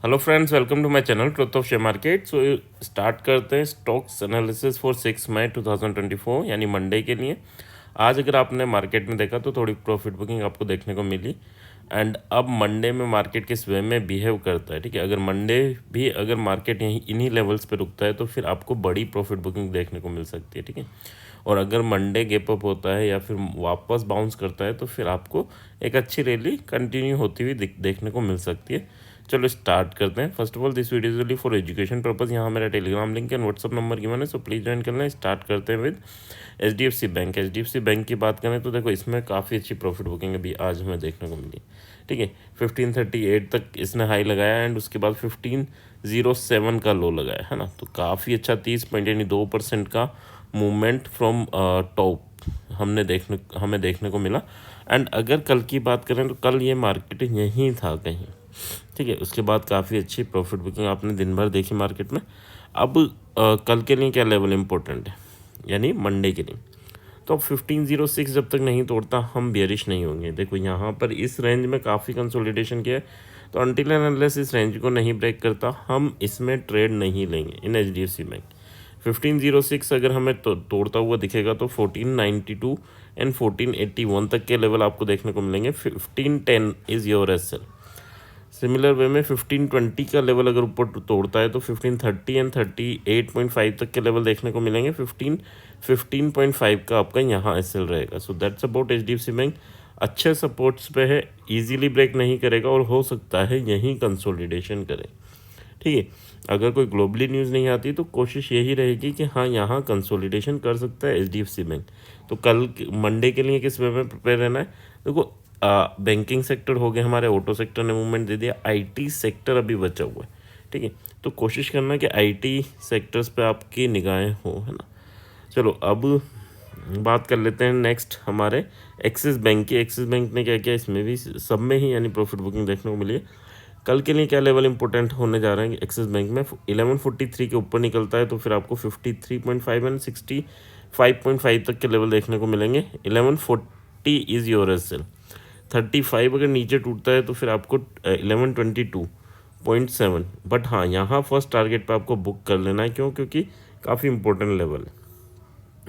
Hello friends, welcome to my channel truth of share market. So start करते हैं stocks analysis for 6 मई 2024 यानी Monday के लिए। आज अगर आपने मार्केट में देखा तो थोड़ी प्रॉफिट बुकिंग आपको देखने को मिली। एंड अब मंडे में मार्केट किस वे में बिहेव करता है, ठीक है। अगर मंडे भी अगर मार्केट यहीं इन्हीं लेवल्स पे रुकता है तो फिर आपको बड़ी प्रॉफिट बुकिंग देखने को मिल सकती है, ठीक है। और अगर मंडे गैप अप होता है या फिर वापस बाउंस करता है तो फिर आपको एक अच्छी रैली कंटिन्यू होती हुई देखने को मिल सकती है। चलो स्टार्ट करते हैं। First of all this video is only for education purpose. यहाँ मेरा Telegram link and WhatsApp number given है, सो प्लीज़ ज्वाइन कर लें। स्टार्ट करते हैं with HDFC bank. HDFC bank की बात करें तो देखो इसमें काफ़ी अच्छी प्रॉफिट बुकिंग अभी आज हमें देखने को मिली, ठीक है। 1538 तक इसने हाई लगाया एंड उसके बाद 1507 का लो लगाया है ना, तो काफ़ी अच्छा 30.2% का मूवमेंट फ्रॉम टॉप हमें देखने को मिला। एंड अगर कल की बात करें तो कल ये मार्केट यहीं था कहीं, ठीक है। उसके बाद काफ़ी अच्छी प्रॉफिट बुकिंग आपने दिन भर देखी मार्केट में। अब कल के लिए क्या लेवल इंपॉर्टेंट है, यानी मंडे के लिए। तो अब 1506 जब तक नहीं तोड़ता हम बेयरिश नहीं होंगे। देखो यहाँ पर इस रेंज में काफ़ी कंसोलिडेशन किया है, तो अनटिल एंड अनलेस इस रेंज को नहीं ब्रेक करता हम इसमें ट्रेड नहीं लेंगे इन HDFC बैंक। 1506 अगर हमें तोड़ता हुआ दिखेगा तो 1492 एंड 1481 तक के लेवल आपको देखने को मिलेंगे। 1510 is your S L. Similar way में 1520 का लेवल अगर ऊपर तोड़ता है तो 1530 एंड 38.5 तक के लेवल देखने को मिलेंगे। 15.5 का आपका यहाँ एसएल रहेगा। So that's about HDFC bank. अच्छे सपोर्ट्स पे है, इजीली ब्रेक नहीं करेगा और हो सकता है यहीं कंसोलिडेशन करे, ठीक है। अगर कोई ग्लोबली न्यूज़ नहीं आती तो कोशिश यही रहेगी कि हाँ यहाँ कंसोलिडेशन कर सकता है HDFC बैंक। तो कल मंडे के लिए किस वे में प्रिपेयर रहना है। देखो बैंकिंग सेक्टर हो गया, हमारे ऑटो सेक्टर ने मूवमेंट दे दिया, IT सेक्टर अभी बचा हुआ है, ठीक है। तो कोशिश करना कि IT सेक्टर्स पे आपकी निगाहें हो, है ना। चलो अब बात कर लेते हैं नेक्स्ट हमारे एक्सिस बैंक की। एक्सिस बैंक ने क्या किया, इसमें भी सब में ही यानी प्रॉफिट बुकिंग देखने को मिली है। कल के लिए क्या लेवल इंपॉर्टेंट होने जा रहे हैं एक्सिस बैंक में। 1143 के ऊपर निकलता है तो फिर आपको 53.5 एंड 65.5 तक के लेवल देखने को मिलेंगे। 1140 इज़ योर एस एल। 35 अगर नीचे टूटता है तो फिर आपको 1122.7, बट हाँ यहाँ फर्स्ट टारगेट पे आपको बुक कर लेना है। क्यों? क्योंकि काफ़ी इंपॉर्टेंट लेवल है।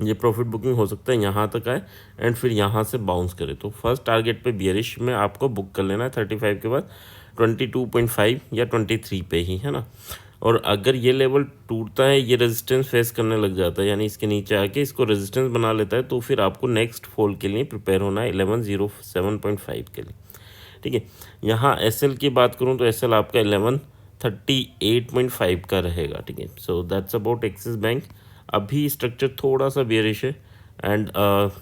ये प्रॉफिट बुकिंग हो सकता है यहाँ तक आए एंड फिर यहाँ से बाउंस करे, तो फर्स्ट टारगेट पे बियरिश में आपको बुक कर लेना है 35 के बाद 22.5 या 23 पे ही, है ना। और अगर ये लेवल टूटता है, ये रेजिस्टेंस फेस करने लग जाता है, यानी इसके नीचे आके इसको रेजिस्टेंस बना लेता है, तो फिर आपको नेक्स्ट फॉल के लिए प्रिपेयर होना है 1107.5 के लिए, ठीक है। यहाँ SL की बात करूँ तो SL आपका 1138.5 का रहेगा, ठीक है। So that's about axis bank. अभी स्ट्रक्चर थोड़ा सा बेरिश है एंड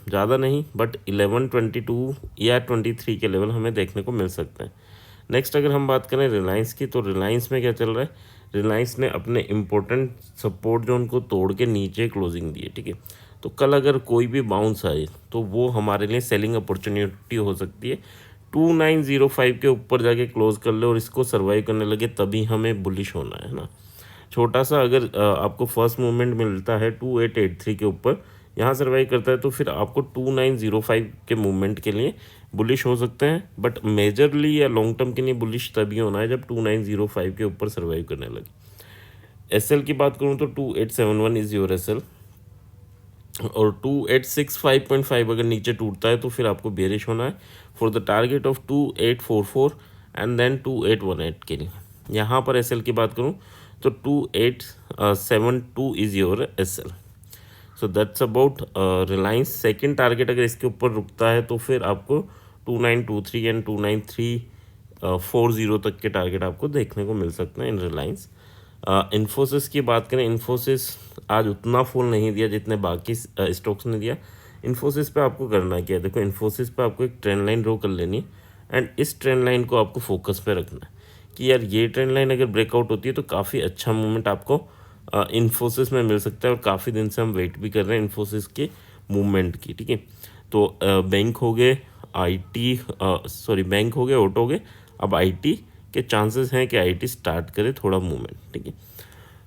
ज़्यादा नहीं, बट 1122 या 23 के लेवल हमें देखने को मिल सकते हैं। नेक्स्ट अगर हम बात करें रिलायंस की, तो रिलायंस में क्या चल रहा है। रिलायंस ने अपने इम्पोर्टेंट सपोर्ट जोन को तोड़ के नीचे क्लोजिंग दी है, ठीक है। तो कल अगर कोई भी बाउंस आए तो वो हमारे लिए सेलिंग अपॉर्चुनिटी हो सकती है। 2905 के ऊपर जाके क्लोज कर ले और इसको सर्वाइव करने लगे तभी हमें बुलिश होना है ना। छोटा सा अगर आपको फर्स्ट मूवमेंट मिलता है 2883 के ऊपर, यहाँ सर्वाइव करता है तो फिर आपको 2905 के मूवमेंट के लिए बुलिश हो सकते हैं। बट मेजरली या लॉन्ग टर्म के लिए बुलिश तभी होना है जब 2905 के ऊपर सर्वाइव करने लगे। SL की बात करूँ तो 2871 इज़ योर SL, और 2865.5 अगर नीचे टूटता है तो फिर आपको बेरिश होना है for the target of 2844 and then 2818 के लिए। यहाँ पर SL की बात करूँ तो 2872 is your SL। So that's about Reliance. Second target अगर इसके ऊपर रुकता है तो फिर आपको 2923 एंड 29340 तक के टारगेट आपको देखने को मिल सकते हैं इन रिलायंस। इन्फोसिस की बात करें, इन्फोसिस आज उतना फॉल नहीं दिया जितने बाकी स्टॉक्स ने दिया। इन्फोसिस पे आपको करना क्या है, देखो इन्फोसिस पे आपको एक ट्रेंड लाइन ड्रॉ कर लेनी है एंड इस ट्रेंड लाइन को आपको फोकस पे रखना है कि यार ये ट्रेंड लाइन अगर ब्रेकआउट होती है तो काफ़ी अच्छा मूवमेंट आपको इन्फोसिस में मिल सकता है। और काफ़ी दिन से हम वेट भी कर रहे हैं इन्फोसिस के मूवमेंट की, ठीक है। तो बैंक हो गए, बैंक हो गए, ऑटो हो गए, अब IT के चांसेस हैं कि IT स्टार्ट करे थोड़ा मूवमेंट, ठीक है।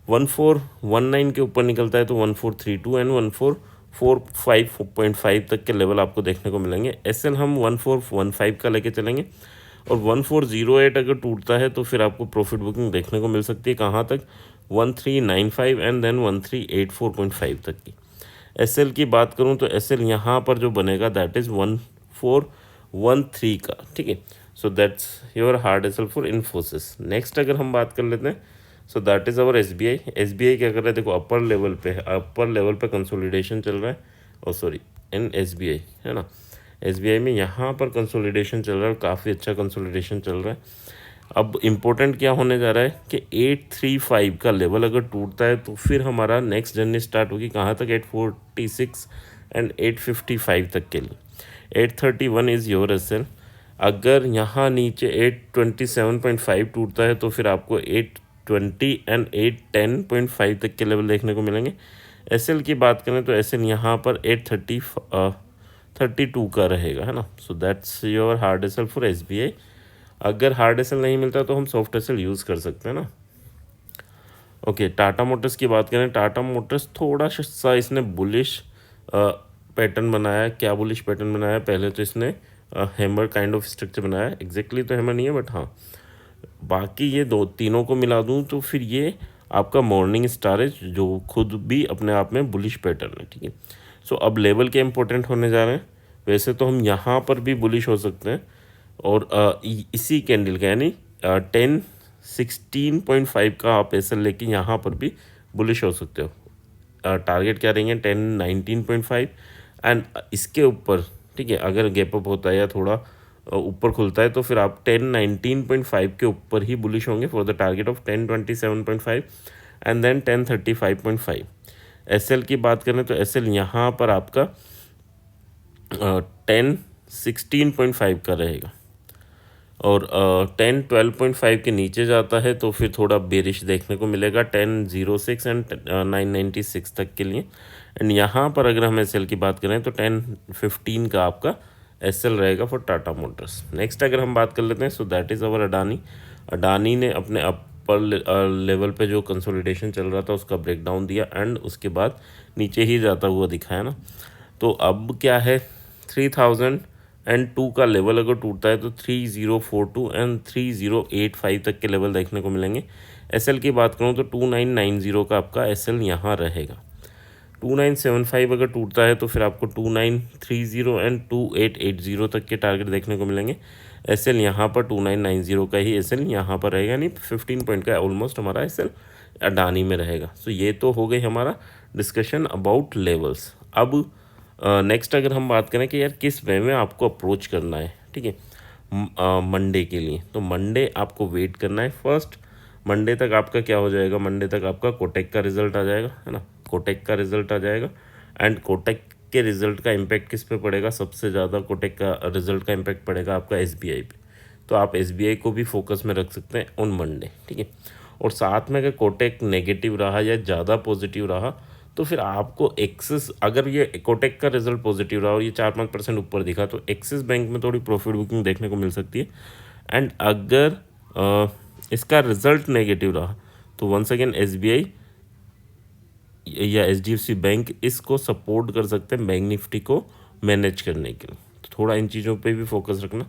1419 के ऊपर निकलता है तो 1432 एंड 1445.5 तक के लेवल आपको देखने को मिलेंगे। SL हम 1415 का लेके चलेंगे और 1408 अगर टूटता है तो फिर आपको प्रॉफिट बुकिंग देखने को मिल सकती है कहाँ तक, 1395 एंड देन 1384.5 तक की। एसएल की बात करूँ तो एसएल यहाँ पर जो बनेगा दैट इज़ 1413 का, ठीक है। So that's your hard SL for Infosys. Next अगर हम बात कर लेते हैं, so that is our SBI. SBI क्या कर रहा है, देखो अपर लेवल पे कंसोलिडेशन चल रहा है, और सॉरी इन एसबीआई है ना, एसबीआई में यहाँ पर कंसोलिडेशन चल रहा है, काफ़ी अच्छा कंसोलिडेशन चल रहा है। अब इम्पोर्टेंट क्या होने जा रहा है कि 835 का लेवल अगर टूटता है तो फिर हमारा नेक्स्ट जर्नी स्टार्ट होगी कहाँ तक, 846 एंड 855 तक के लिए। 831 इज़ योर एसएल। अगर यहाँ नीचे 827.5 टूटता है तो फिर आपको 820 एंड 810.5 तक के लेवल देखने को मिलेंगे। एसएल की बात करें तो एसएल यहाँ पर 832 का रहेगा, है ना। So that's your hard SL for SBI. अगर हार्ड एसएल नहीं मिलता तो हम सॉफ्ट एसएल यूज़ कर सकते हैं ना। ओके, टाटा मोटर्स की बात करें, टाटा मोटर्स थोड़ा सा इसने बुलिश पैटर्न बनाया। क्या बुलिश पैटर्न बनाया, पहले तो इसने हैमर काइंड ऑफ स्ट्रक्चर बनाया, एग्जैक्टली तो हैमर नहीं है बट हाँ, बाकी ये तीनों को मिला दूँ तो फिर ये आपका मॉर्निंग स्टार है जो खुद भी अपने आप में बुलिश पैटर्न है, ठीक है। सो अब लेवल के इंपॉर्टेंट होने जा रहे हैं। वैसे तो हम यहाँ पर भी बुलिश हो सकते हैं और इसी कैंडल का यानी 1016.5 का आप एसएल लेके यहाँ पर भी बुलिश हो सकते हो। टारगेट क्या रहेंगे, 1019.5 एंड इसके ऊपर, ठीक है। अगर गैप अप होता है या थोड़ा ऊपर खुलता है तो फिर आप 1019.5 के ऊपर ही बुलिश होंगे for the target of 1027.5 and then 1035.5। SL की बात करें तो एसएल यहाँ पर आपका 1016.5 का रहेगा और 1012.5 के नीचे जाता है तो फिर थोड़ा बेरिश देखने को मिलेगा 1006 एंड 996 तक के लिए। एंड यहाँ पर अगर हम एसएल की बात करें तो 1015 का आपका एसएल रहेगा फॉर टाटा मोटर्स। नेक्स्ट अगर हम बात कर लेते हैं, सो दैट इज़ अवर अडानी। अडानी ने अपने अपर लेवल पे जो कंसोलिडेशन चल रहा था उसका ब्रेकडाउन दिया एंड उसके बाद नीचे ही जाता हुआ दिखाया ना। तो अब क्या है, 3002 का लेवल अगर टूटता है तो 3042 एंड 3085 तक के लेवल देखने को मिलेंगे। एसएल की बात करूँ तो 2990 का आपका एसएल यहाँ रहेगा। 2975 अगर टूटता है तो फिर आपको 2930 एंड 2880 तक के टारगेट देखने को मिलेंगे। एसएल यहाँ पर 2990 का ही एसएल यहाँ पर रहेगा, यानी 15 पॉइंट का ऑलमोस्ट हमारा एसएल अडानी में रहेगा। सो ये तो हो गई हमारा डिस्कशन अबाउट लेवल्स। अब नेक्स्ट अगर हम बात करें कि यार किस वे में आपको अप्रोच करना है, ठीक है, मंडे के लिए, तो मंडे आपको वेट करना है। फर्स्ट मंडे तक आपका क्या हो जाएगा, मंडे तक आपका कोटेक का रिजल्ट आ जाएगा, है ना, कोटेक का रिजल्ट आ जाएगा। एंड कोटेक के रिजल्ट का इम्पैक्ट किस पे पड़ेगा, सबसे ज़्यादा कोटेक का रिजल्ट का इम्पैक्ट पड़ेगा आपका एसबीआई पे। तो आप एसबीआई को भी फोकस में रख सकते हैं ऑन मंडे, ठीक है। और साथ में अगर कोटेक नेगेटिव रहा या ज़्यादा पॉजिटिव रहा तो फिर आपको एक्सिस, अगर ये कोटेक का रिजल्ट पॉजिटिव रहा और ये 4-5% ऊपर दिखा तो एक्सिस बैंक में थोड़ी प्रॉफिट बुकिंग देखने को मिल सकती है। एंड अगर इसका रिजल्ट नेगेटिव रहा तो वंस अगेन एसबीआई या एचडीएफसी बैंक इसको सपोर्ट कर सकते हैं बैंक निफ्टी को मैनेज करने के लिए। तो थोड़ा इन चीज़ों पे भी फोकस रखना।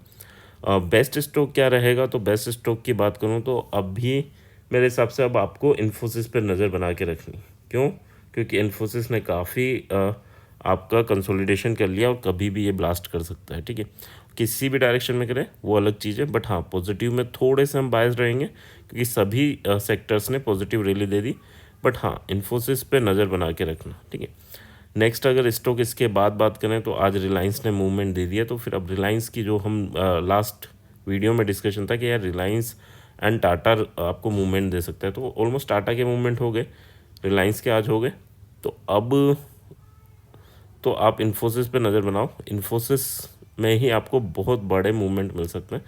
बेस्ट स्टॉक क्या रहेगा, तो बेस्ट स्टॉक की बात करूँ तो अभी मेरे हिसाब से अब आपको इन्फोसिस पर नज़र बना के रखनी। क्यों, क्योंकि इन्फोसिस ने काफ़ी आपका कंसोलिडेशन कर लिया और कभी भी ये ब्लास्ट कर सकता है, ठीक है। किसी भी डायरेक्शन में करें वो अलग चीज़ है, बट हाँ पॉजिटिव में थोड़े से हम बायस रहेंगे क्योंकि सभी सेक्टर्स ने positive rally they the. But हाँ इन्फोसिस पे नज़र बना के रखना, ठीक है। नेक्स्ट अगर स्टॉक इसके बाद बात करें तो आज रिलायंस ने मूवमेंट दे दिया, तो फिर अब रिलायंस की जो हम लास्ट वीडियो में डिस्कशन था कि यार रिलायंस एंड टाटा आपको मूवमेंट दे सकता है, तो ऑलमोस्ट टाटा के मूवमेंट हो गए, रिलायंस के आज हो गए। तो अब तो आप इन्फोसिस पे नज़र बनाओ, इन्फोसिस में ही आपको बहुत बड़े मूवमेंट मिल सकते हैं।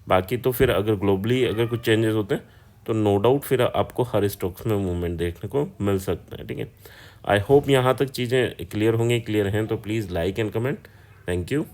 बाकी तो फिर अगर ग्लोबली अगर कुछ चेंजेस होते हैं तो नो डाउट फिर आपको हर स्टॉक्स में मूवमेंट देखने को मिल सकते हैं, ठीक है। आई होप यहाँ तक चीज़ें क्लियर होंगी, क्लियर हैं तो please like and comment. Thank you.